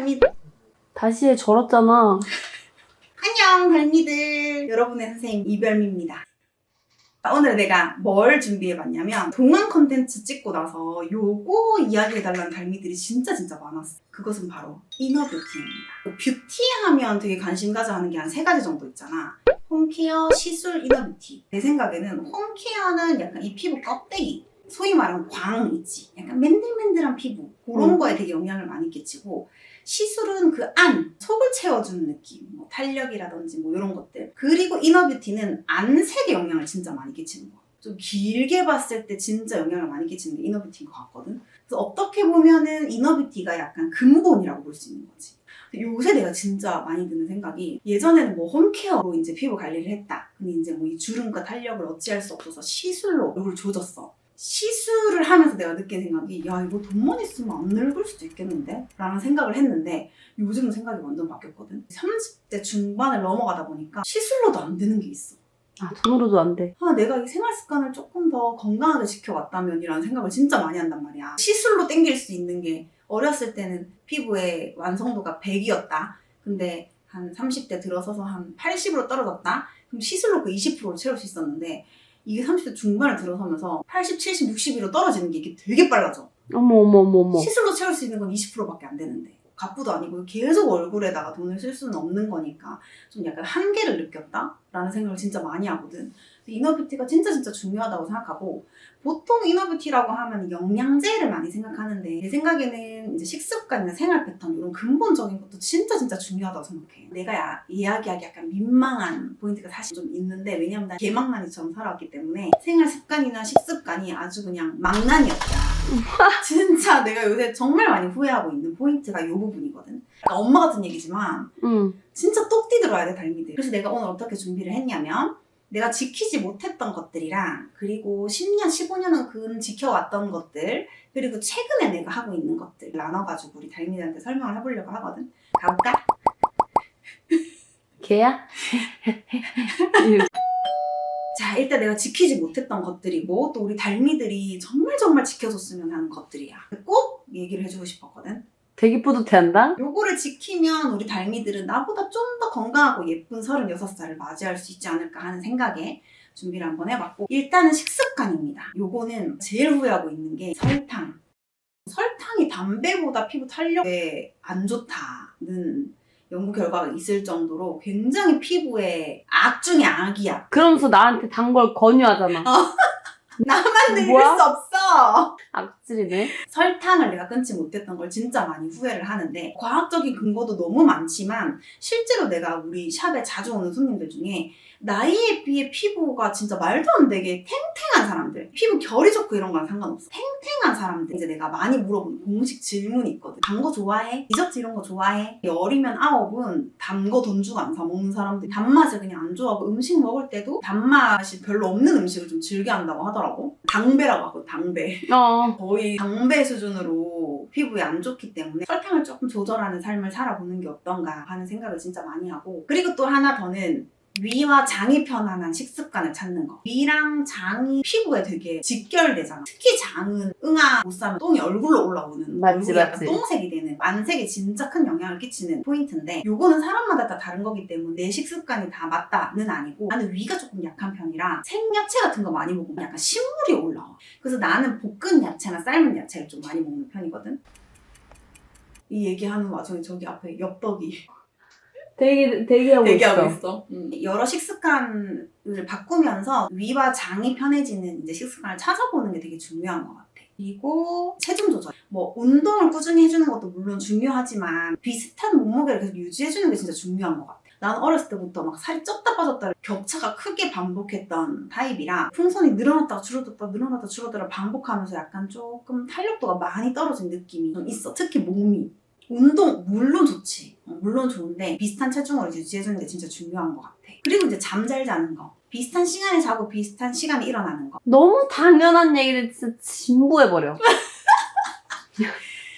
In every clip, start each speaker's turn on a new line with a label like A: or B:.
A: 달미.
B: 다시 해, 절었잖아.
A: 안녕 달미들. 여러분의 선생님 이별미입니다. 오늘 내가 뭘 준비해봤냐면 동안 컨텐츠 찍고 나서 요거 이야기해달라는 달미들이 진짜 많았어. 그것은 바로 이너뷰티입니다. 뷰티 하면 되게 관심 가져 하는 게 한 3가지 정도 있잖아. 홈케어, 시술, 이너뷰티. 내 생각에는 홈케어는 약간 이 피부 껍데기, 소위 말하는 광 있지. 약간 맨들맨들한 피부 그런 거에 되게 영향을 많이 끼치고, 시술은 그 안, 속을 채워주는 느낌, 뭐 탄력이라든지 뭐 이런 것들. 그리고 이너뷰티는 안색에 영향을 진짜 많이 끼치는 거야. 좀 길게 봤을 때 진짜 영향을 많이 끼치는 게 이너뷰티인 것 같거든. 그래서 어떻게 보면은 이너뷰티가 약간 근본이라고 볼 수 있는 거지. 요새 내가 진짜 많이 드는 생각이, 예전에는 뭐 홈케어로 이제 피부 관리를 했다. 근데 이제 뭐 이 주름과 탄력을 어찌할 수 없어서 시술로 얼굴을 조졌어. 시술을 하면서 내가 느낀 생각이, 야 이거 돈만 있으면 안 늙을 수도 있겠는데? 라는 생각을 했는데, 요즘은 생각이 완전 바뀌었거든. 30대 중반을 넘어가다 보니까 시술로도 안 되는 게 있어.
B: 아, 돈으로도 안 돼.
A: 내가 이 생활 습관을 조금 더 건강하게 지켜왔다면 이라는 생각을 진짜 많이 한단 말이야. 시술로 땡길 수 있는 게, 어렸을 때는 피부의 완성도가 100이었다. 근데 한 30대 들어서서 한 80으로 떨어졌다. 그럼 시술로 그 20%를 채울 수 있었는데, 이게 30대 중반을 들어서면서 80, 70, 60으로 떨어지는 게 이게 되게 빨라져.
B: 어머.
A: 시술로 채울 수 있는 건 20%밖에 안 되는데, 갑부도 아니고 계속 얼굴에다가 돈을 쓸 수는 없는 거니까 좀 약간 한계를 느꼈다라는 생각을 진짜 많이 하거든. 이너뷰티가 진짜 중요하다고 생각하고, 보통 이너뷰티라고 하면 영양제를 많이 생각하는데, 내 생각에는 이제 식습관이나 생활 패턴 이런 근본적인 것도 진짜 중요하다고 생각해. 내가 이야기하기 약간 민망한 포인트가 사실 좀 있는데, 왜냐면 난 개망나니처럼 살아왔기 때문에 생활 습관이나 식습관이 아주 그냥 망나니였다. 진짜 내가 요새 정말 많이 후회하고 있는 포인트가 이 부분이거든. 그러니까 엄마 같은 얘기지만 진짜 똑띠 들어야 돼, 달미들. 그래서 내가 오늘 어떻게 준비를 했냐면, 내가 지키지 못했던 것들이랑, 그리고 10년, 15년은 근 지켜왔던 것들, 그리고 최근에 내가 하고 있는 것들 나눠가지고 우리 달미들한테 설명을 해보려고 하거든. 가볼까?
B: 걔야?
A: 자, 일단 내가 지키지 못했던 것들이고, 또 우리 달미들이 정말 지켜줬으면 하는 것들이야. 꼭 얘기를 해주고 싶었거든.
B: 되게 뿌듯해한다?
A: 요거를 지키면 우리 달미들은 나보다 좀 더 건강하고 예쁜 36살을 맞이할 수 있지 않을까 하는 생각에 준비를 한번 해봤고, 일단은 식습관입니다. 요거는 제일 후회하고 있는 게 설탕. 설탕이 담배보다 피부 탄력에 안 좋다는 연구 결과가 있을 정도로 굉장히 피부에 악 중에 악이야.
B: 그러면서 나한테 단 걸 권유하잖아.
A: 나만 늙을
B: 뭐야?
A: 수 없어.
B: 악질이네.
A: 설탕을 내가 끊지 못했던 걸 진짜 많이 후회를 하는데, 과학적인 근거도 너무 많지만 실제로 내가 우리 샵에 자주 오는 손님들 중에 나이에 비해 피부가 진짜 말도 안 되게 탱탱한 사람들, 피부 결이 좋고 이런 거랑 상관없어, 탱탱한 사람들 이제 내가 많이 물어보는 공식 질문이 있거든. 단 거 좋아해? 디저트 이런 거 좋아해? 어리면 9은 단 거 돈 주고 안 사 먹는 사람들, 단맛을 그냥 안 좋아하고, 음식 먹을 때도 단맛이 별로 없는 음식을 좀 즐겨한다고 하더라고. 당배라고 하고, 당배. 거의 당배 수준으로 피부에 안 좋기 때문에 설탕을 조금 조절하는 삶을 살아보는 게 어떤가 하는 생각을 진짜 많이 하고, 그리고 또 하나 더는 위와 장이 편안한 식습관을 찾는 거. 위랑 장이 피부에 되게 직결되잖아. 특히 장은 응아 못 싸면 똥이 얼굴로 올라오는, 얼굴이 약간 똥색이 되는, 안색에 진짜 큰 영향을 끼치는 포인트인데, 요거는 사람마다 다 다른 거기 때문에 내 식습관이 다 맞다는 아니고, 나는 위가 조금 약한 편이라 생야채 같은 거 많이 먹으면 약간 신물이 올라와. 그래서 나는 볶은 야채나 삶은 야채를 좀 많이 먹는 편이거든. 이 얘기하는 와중에 저기 앞에 엽떡이
B: 대기하고
A: 있어. 여러 식습관을 바꾸면서 위와 장이 편해지는 이제 식습관을 찾아보는 게 되게 중요한 것 같아. 그리고 체중 조절. 뭐 운동을 꾸준히 해주는 것도 물론 중요하지만, 비슷한 몸무게를 계속 유지해주는 게 진짜 중요한 것 같아. 난 어렸을 때부터 막 살이 쪘다 빠졌다 격차가 크게 반복했던 타입이라, 풍선이 늘어났다가 줄어들었다 늘어났다가 줄어들어 반복하면서 약간 조금 탄력도가 많이 떨어진 느낌이 좀 있어. 특히 몸이. 운동 물론 좋지. 물론 좋은데 비슷한 체중을 유지해주는 게 진짜 중요한 것 같아. 그리고 이제 잠 잘 자는 거. 비슷한 시간에 자고 비슷한 시간에 일어나는 거.
B: 너무 당연한 얘기를 진짜 진부해버려.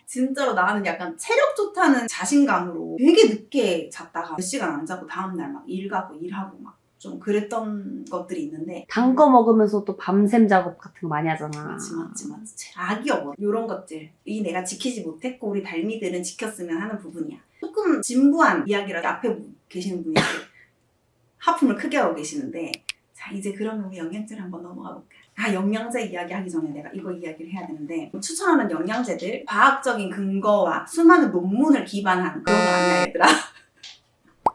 A: 진짜로 나는 약간 체력 좋다는 자신감으로 되게 늦게 잤다가 몇 시간 안 자고 다음날 막 일 가고 일하고 막 좀 그랬던 것들이 있는데
B: 단 거 먹으면서 또 밤샘 작업 같은 거 많이 하잖아.
A: 맞지. 악이어버 이런 것들 이 내가 지키지 못했고 우리 달미들은 지켰으면 하는 부분이야. 조금 진부한 이야기라 앞에 계시는 분이 하품을 크게 하고 계시는데 자 이제 그러면 우리 영양제를 한번 넘어가 볼까? 영양제 이야기 하기 전에 내가 이거 이야기를 해야 되는데 추천하는 영양제들 과학적인 근거와 수많은 논문을 기반한 그런 거 아니야 얘들아.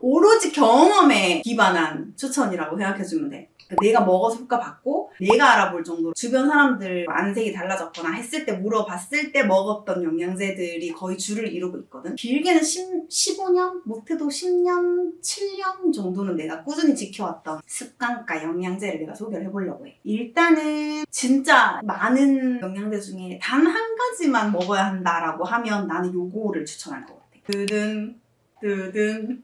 A: 오로지 경험에 기반한 추천이라고 생각해주면 돼. 내가 먹어서 효과 받고 내가 알아볼 정도로 주변 사람들 안색이 달라졌거나 했을 때 물어봤을 때 먹었던 영양제들이 거의 주를 이루고 있거든. 길게는 15년? 못해도 10년? 7년 정도는 내가 꾸준히 지켜왔던 습관과 영양제를 내가 소개를 해보려고 해. 일단은 진짜 많은 영양제 중에 단 한 가지만 먹어야 한다라고 하면 나는 요거를 추천할 것 같아. 뜨든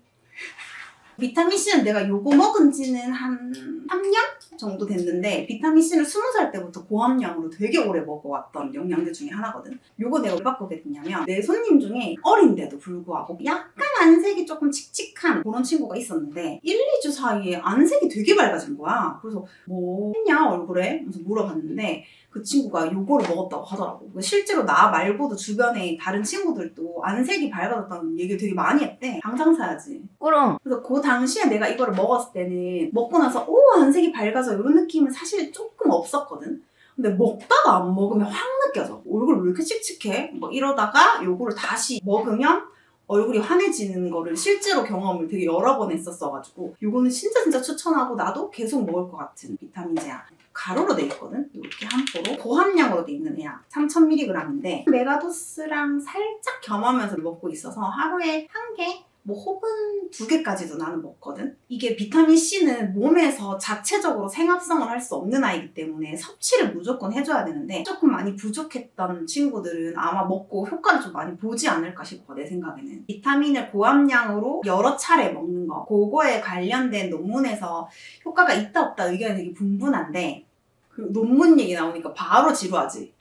A: 비타민C는 내가 요거 먹은 지는 한 3년 정도 됐는데 비타민C는 20살 때부터 고함량으로 되게 오래 먹어왔던 영양제 중에 하나거든. 요거 내가 왜 바꾸게 됐냐면 내 손님 중에 어린데도 불구하고 약간 안색이 조금 칙칙한 그런 친구가 있었는데 1, 2주 사이에 안색이 되게 밝아진 거야. 그래서 뭐 했냐 얼굴에? 그래서 물어봤는데 그 친구가 요거를 먹었다고 하더라고. 실제로 나 말고도 주변에 다른 친구들도 안색이 밝아졌다는 얘기를 되게 많이 했대. 당장 사야지.
B: 꾸릉.
A: 그래서 그 당시에 내가 이거를 먹었을 때는 먹고 나서 오 안색이 밝아져 이런 느낌은 사실 조금 없었거든. 근데 먹다가 안 먹으면 확 느껴져. 얼굴 왜 이렇게 칙칙해? 뭐 이러다가 요거를 다시 먹으면 얼굴이 환해지는 거를 실제로 경험을 되게 여러 번 했었어가지고 요거는 진짜 추천하고 나도 계속 먹을 것 같은 비타민제야. 가루로 돼 있거든. 이렇게 한 포로 고함량으로 돼 있는 애야. 3000mg인데 메가도스랑 살짝 겸하면서 먹고 있어서 하루에 한 개, 뭐 혹은 2개까지도 나는 먹거든. 이게 비타민C는 몸에서 자체적으로 생합성을 할 수 없는 아이기 때문에 섭취를 무조건 해줘야 되는데 조금 많이 부족했던 친구들은 아마 먹고 효과를 좀 많이 보지 않을까 싶어 내 생각에는. 비타민을 고함량으로 여러 차례 먹는 거 그거에 관련된 논문에서 효과가 있다 없다 의견이 되게 분분한데 그 논문 얘기 나오니까 바로 지루하지.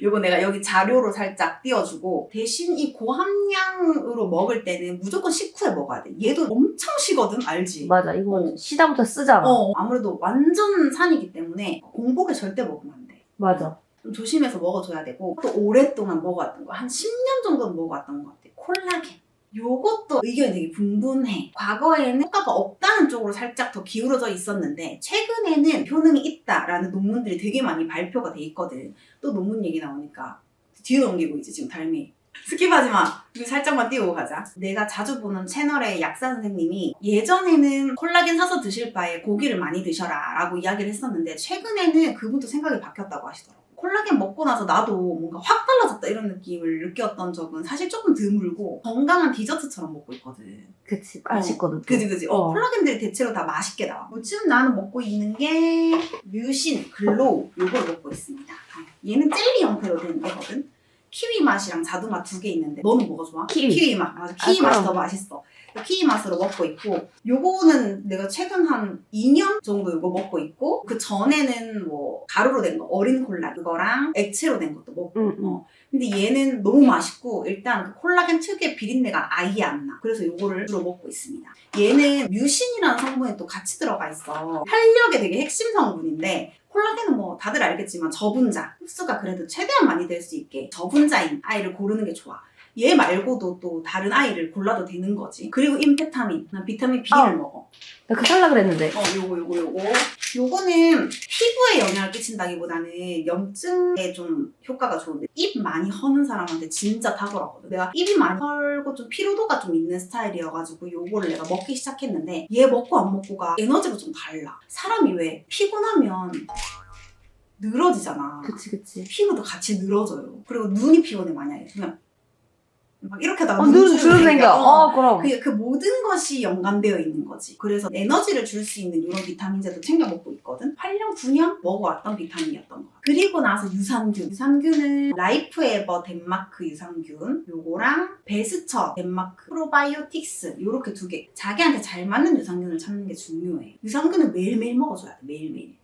A: 요거 내가 여기 자료로 살짝 띄워주고 대신 이 고함량으로 먹을 때는 무조건 식후에 먹어야 돼. 얘도 엄청 시거든 알지?
B: 맞아. 이거 시다부터 쓰잖아.
A: 아무래도 완전 산이기 때문에 공복에 절대 먹으면 안 돼.
B: 맞아.
A: 좀 조심해서 먹어줘야 되고 또 오랫동안 먹어왔던 거 한 10년 정도는 먹어왔던 것 같아. 콜라겐. 요것도 의견이 되게 분분해. 과거에는 효과가 없다는 쪽으로 살짝 더 기울어져 있었는데 최근에는 효능이 있다라는 논문들이 되게 많이 발표가 돼 있거든. 또 논문 얘기 나오니까 뒤로 넘기고 있지 지금 달미. 스킵하지 마. 이거 살짝만 띄우고 가자. 내가 자주 보는 채널의 약사 선생님이 예전에는 콜라겐 사서 드실 바에 고기를 많이 드셔라 라고 이야기를 했었는데 최근에는 그분도 생각이 바뀌었다고 하시더라고. 콜라겐 먹고 나서 나도 뭔가 확 달라졌다 이런 느낌을 느꼈던 적은 사실 조금 드물고 건강한 디저트처럼 먹고 있거든.
B: 그치. 맛있거든.
A: 그지. 콜라겐들이 대체로 다 맛있게 나와. 요즘 나는 먹고 있는 게 뮤신 글로우 요걸 먹고 있습니다. 얘는 젤리 형태로 된 거거든. 키위 맛이랑 자두 맛 2개 있는데 너는 뭐가 좋아? 키위 맛. 맞아. 키위 맛이 더 맛있어. 키위 맛으로 먹고 있고 요거는 내가 최근 한 2년 정도 이거 먹고 있고 그 전에는 뭐 가루로 된 거 어린 콜라 그거랑 액체로 된 것도 먹고 근데 얘는 너무 맛있고 일단 그 콜라겐 특유의 비린내가 아예 안 나. 그래서 요거를 주로 먹고 있습니다. 얘는 뮤신이라는 성분이 또 같이 들어가 있어. 활력의 되게 핵심 성분인데 콜라겐은 뭐 다들 알겠지만 저분자 흡수가 그래도 최대한 많이 될 수 있게 저분자인 아이를 고르는 게 좋아. 얘 말고도 또 다른 아이를 골라도 되는 거지. 그리고 임페타민, 난 비타민 B를 먹어.
B: 나 그거 살라 그랬는데.
A: 요거는 피부에 영향을 끼친다기보다는 염증에 좀 효과가 좋은데 입 많이 허는 사람한테 진짜 탁월하거든. 내가 입이 많이 헐고 좀 피로도가 좀 있는 스타일이어가지고 요거를 내가 먹기 시작했는데 얘 먹고 안 먹고가 에너지가 좀 달라. 사람이 왜 피곤하면 늘어지잖아.
B: 그치.
A: 피부도 같이 늘어져요. 그리고 눈이 피곤해 만약에. 그냥 막 이렇게 하다가
B: 눈 주름 생겨. 그럼.
A: 그 모든 것이 연관되어 있는 거지. 그래서 에너지를 줄 수 있는 이런 비타민제도 챙겨 먹고 있거든. 8년, 9년 먹어왔던 비타민이었던 거야. 그리고 나서 유산균. 유산균은 라이프 에버 덴마크 유산균 요거랑 베스처 덴마크 프로바이오틱스 요렇게 2개. 자기한테 잘 맞는 유산균을 찾는 게 중요해. 유산균은 매일매일 먹어줘야 돼. 매일매일.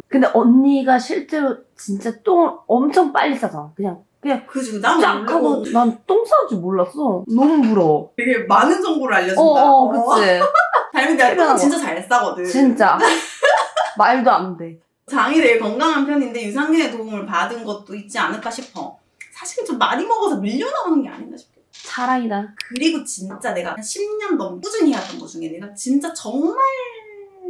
B: 근데 언니가 실제로 진짜 똥을 엄청 빨리 싸잖아. 그냥 그냥
A: 그지 나는
B: 쫙 하고
A: 모르고
B: 난 똥 싸는 줄 몰랐어. 너무 부러워.
A: 되게 많은 정보를 알려준다.
B: 그치.
A: 다행히 내가 똥
B: 해변하고.
A: 진짜 잘 싸거든.
B: 진짜. 말도 안 돼.
A: 장이 되게 건강한 편인데 유산균의 도움을 받은 것도 있지 않을까 싶어. 사실 좀 많이 먹어서 밀려나오는 게 아닌가 싶어.
B: 사랑이다.
A: 그리고 진짜 내가 한 10년 넘게 꾸준히 해왔던 것 중에 내가 진짜 정말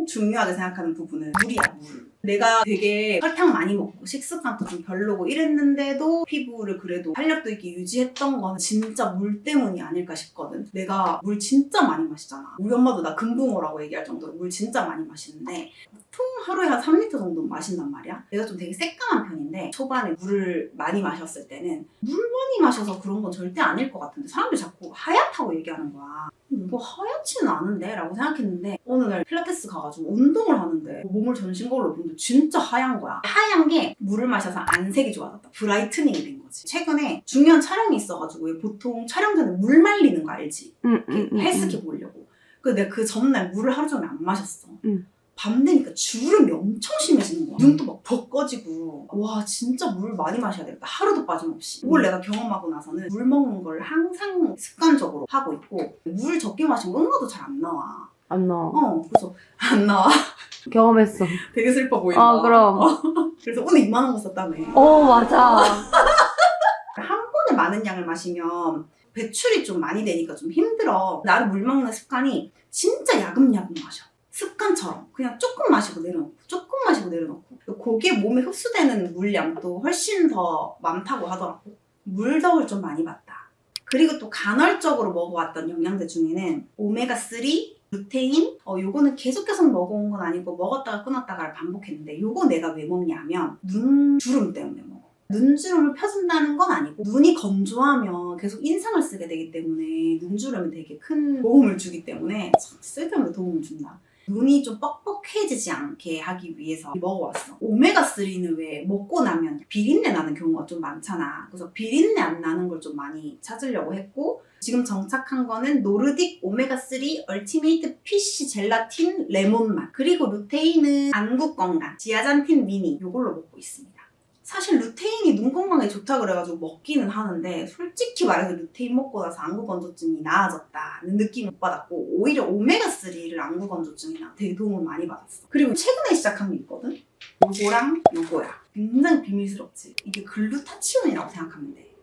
A: 중요하게 생각하는 부분은 물이야, 물. 내가 되게 설탕 많이 먹고 식습관도 좀 별로고 이랬는데도 피부를 그래도 활력도 있게 유지했던 건 진짜 물 때문이 아닐까 싶거든. 내가 물 진짜 많이 마시잖아. 우리 엄마도 나 금붕어라고 얘기할 정도로 물 진짜 많이 마시는데 보통 하루에 한 3리터 정도 마신단 말이야. 내가 좀 되게 새까만 편인데 초반에 물을 많이 마셨을 때는 물 많이 마셔서 그런 건 절대 아닐 것 같은데 사람들이 자꾸 하얗다고 얘기하는 거야. 이거 하얗지는 않은데? 라고 생각했는데 어느 날 필라테스 가가지고 운동을 하는데 몸을 전신 거울로 보는데 진짜 하얀 거야. 하얀 게 물을 마셔서 안색이 좋아졌다. 브라이트닝이 된 거지. 최근에 중요한 촬영이 있어가지고 보통 촬영 전에 물 말리는 거 알지? 헬스케 보려고. 그래서 내가 그 전날 물을 하루 종일 안 마셨어. 밤 되니까 주름이 엄청 심해지는 거야. 눈도 막 벗겨지고. 와 진짜 물 많이 마셔야 되겠다. 하루도 빠짐없이. 이걸 내가 경험하고 나서는 물 먹는 걸 항상 습관적으로 하고 있고 물 적게 마시면 응가도 잘 안 나와.
B: 안 나와.
A: 그래서 안 나와.
B: 경험했어.
A: 되게 슬퍼 보인다.
B: 그럼.
A: 그래서 오늘 2만 원 썼다며.
B: 맞아.
A: 한 번에 많은 양을 마시면 배출이 좀 많이 되니까 좀 힘들어. 나는 물 먹는 습관이 진짜 야금야금 마셔. 습관처럼 그냥 조금 마시고 내려놓고 조금 마시고 내려놓고 그게 몸에 흡수되는 물량도 훨씬 더 많다고 하더라고. 물덕을 좀 많이 봤다. 그리고 또 간헐적으로 먹어왔던 영양제 중에는 오메가3, 루테인 요거는 계속 먹어온 건 아니고 먹었다가 끊었다가 반복했는데 요거 내가 왜 먹냐면 눈주름 때문에 먹어. 눈주름을 펴준다는 건 아니고 눈이 건조하면 계속 인상을 쓰게 되기 때문에 눈주름에 되게 큰 도움을 주기 때문에 참 쓸데없는 도움을 준다. 눈이 좀 뻑뻑해지지 않게 하기 위해서 먹어왔어. 오메가3는 왜 먹고 나면 비린내 나는 경우가 좀 많잖아. 그래서 비린내 안 나는 걸 좀 많이 찾으려고 했고 지금 정착한 거는 노르딕 오메가3 얼티메이트 피쉬 젤라틴 레몬 맛 그리고 루테인은 안구 건강 지아잔틴 미니 요걸로 먹고 있습니다. 사실 루테인이 눈 건강에 좋다 그래가지고 먹기는 하는데 솔직히 말해서 루테인 먹고 나서 안구 건조증이 나아졌다는 느낌을 못 받았고 오히려 오메가3를 안구 건조증이나 되게 도움을 많이 받았어. 그리고 최근에 시작한 게 있거든? 요거랑 요거야. 굉장히 비밀스럽지? 이게 글루타치온이라고 생각하면 돼.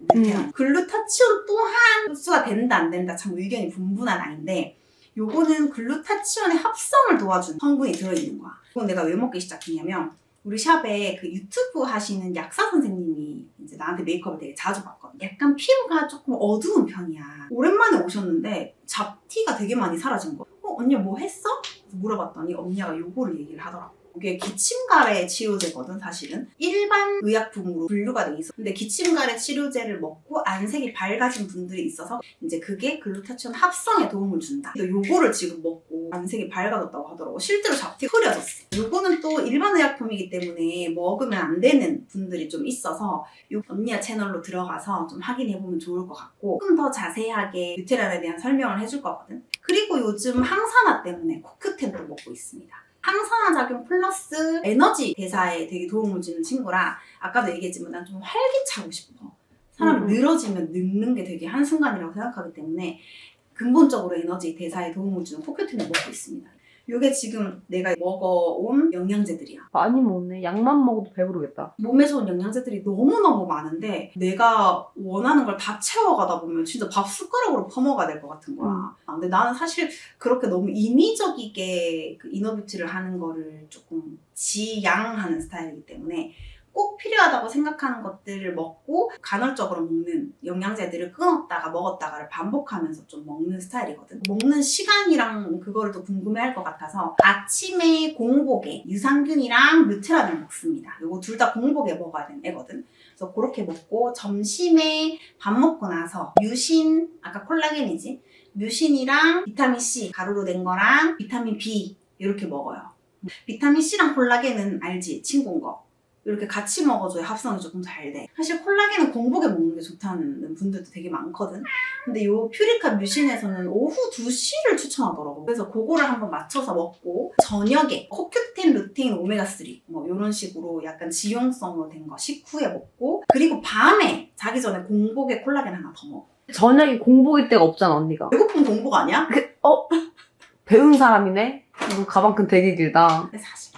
A: 글루타치온 또한 흡수가 된다 안 된다 참 의견이 분분한 아이인데 요거는 글루타치온의 합성을 도와주는 성분이 들어있는 거야. 이건 내가 왜 먹기 시작했냐면 우리 샵에 그 유튜브 하시는 약사 선생님이 이제 나한테 메이크업을 되게 자주 봤거든. 약간 피부가 조금 어두운 편이야. 오랜만에 오셨는데 잡티가 되게 많이 사라진 거야. 언니 뭐 했어? 물어봤더니 언니가 요거를 얘기를 하더라고. 이게 기침가래 치료제거든 사실은. 일반 의약품으로 분류가 돼 있어. 근데 기침가래 치료제를 먹고 안색이 밝아진 분들이 있어서 이제 그게 글루타치온 합성에 도움을 준다. 근데 요거를 지금 먹고 안색이 밝아졌다고 하더라고. 실제로 잡티가 흐려졌어. 요거는 또 일반 의약품이기 때문에 먹으면 안 되는 분들이 좀 있어서 요 언니야 채널로 들어가서 좀 확인해보면 좋을 것 같고 조금 더 자세하게 뉴테란에 대한 설명을 해줄 거거든. 그리고 요즘 항산화 때문에 코큐텐도 먹고 있습니다. 항산화 작용 플러스 에너지 대사에 되게 도움을 주는 친구라 아까도 얘기했지만 난 좀 활기차고 싶어. 사람이 늘어지면 늙는 게 되게 한순간이라고 생각하기 때문에 근본적으로 에너지 대사에 도움을 주는 코큐틴을 먹고 있습니다. 이게 지금 내가 먹어온 영양제들이야.
B: 많이 먹네. 약만 먹어도 배부르겠다.
A: 몸에 좋은 영양제들이 너무너무 많은데 내가 원하는 걸 다 채워가다 보면 진짜 밥 숟가락으로 퍼먹어야 될 것 같은 거야. 근데 나는 사실 그렇게 너무 인위적이게 그 이너뷰티를 하는 거를 조금 지양하는 스타일이기 때문에 꼭 필요하다고 생각하는 것들을 먹고 간헐적으로 먹는 영양제들을 끊었다가 먹었다가를 반복하면서 좀 먹는 스타일이거든. 먹는 시간이랑 그거를 또 궁금해할 것 같아서 아침에 공복에 유산균이랑 루테란을 먹습니다. 요거 둘 다 공복에 먹어야 되는 애거든. 그래서 그렇게 먹고 점심에 밥 먹고 나서 뮤신, 아까 콜라겐이지? 뮤신이랑 비타민C 가루로 된 거랑 비타민 B 이렇게 먹어요. 비타민C랑 콜라겐은 알지? 친구인 거. 이렇게 같이 먹어줘야 합성이 조금 잘 돼. 사실 콜라겐은 공복에 먹는 게 좋다는 분들도 되게 많거든. 근데 요 퓨리카 뮤신에서는 오후 2시를 추천하더라고. 그래서 그거를 한번 맞춰서 먹고 저녁에 코큐텐, 루테인, 오메가3 뭐 이런 식으로 약간 지용성으로 된 거 식후에 먹고 그리고 밤에 자기 전에 공복에 콜라겐 하나 더 먹어.
B: 저녁에 공복일 때가 없잖아, 언니가.
A: 배고픈 공복 아니야?
B: 배운 사람이네? 이거 가방끈 되게 길다.
A: 근데 사실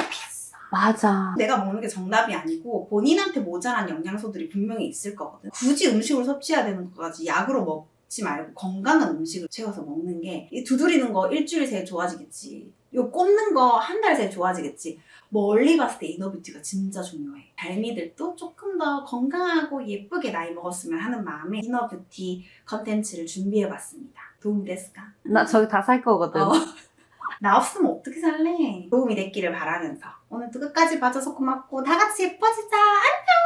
A: 비싸.
B: 맞아.
A: 내가 먹는 게 정답이 아니고 본인한테 모자란 영양소들이 분명히 있을 거거든. 굳이 음식을 섭취해야 되는 것까지 약으로 먹지 말고 건강한 음식을 채워서 먹는 게 이 두드리는 거 일주일 새에 좋아지겠지. 요 꼽는 거 한 달 새에 좋아지겠지. 멀리 봤을 때 이너뷰티가 진짜 중요해. 달미들도 조금 더 건강하고 예쁘게 나이 먹었으면 하는 마음에 이너뷰티 컨텐츠를 준비해봤습니다. 도움이 됐을까?
B: 나 저기 다 살 거거든.
A: 나 없으면 어떻게 살래? 도움이 됐기를 바라면서 오늘도 끝까지 봐줘서 고맙고 다 같이 예뻐지자. 안녕!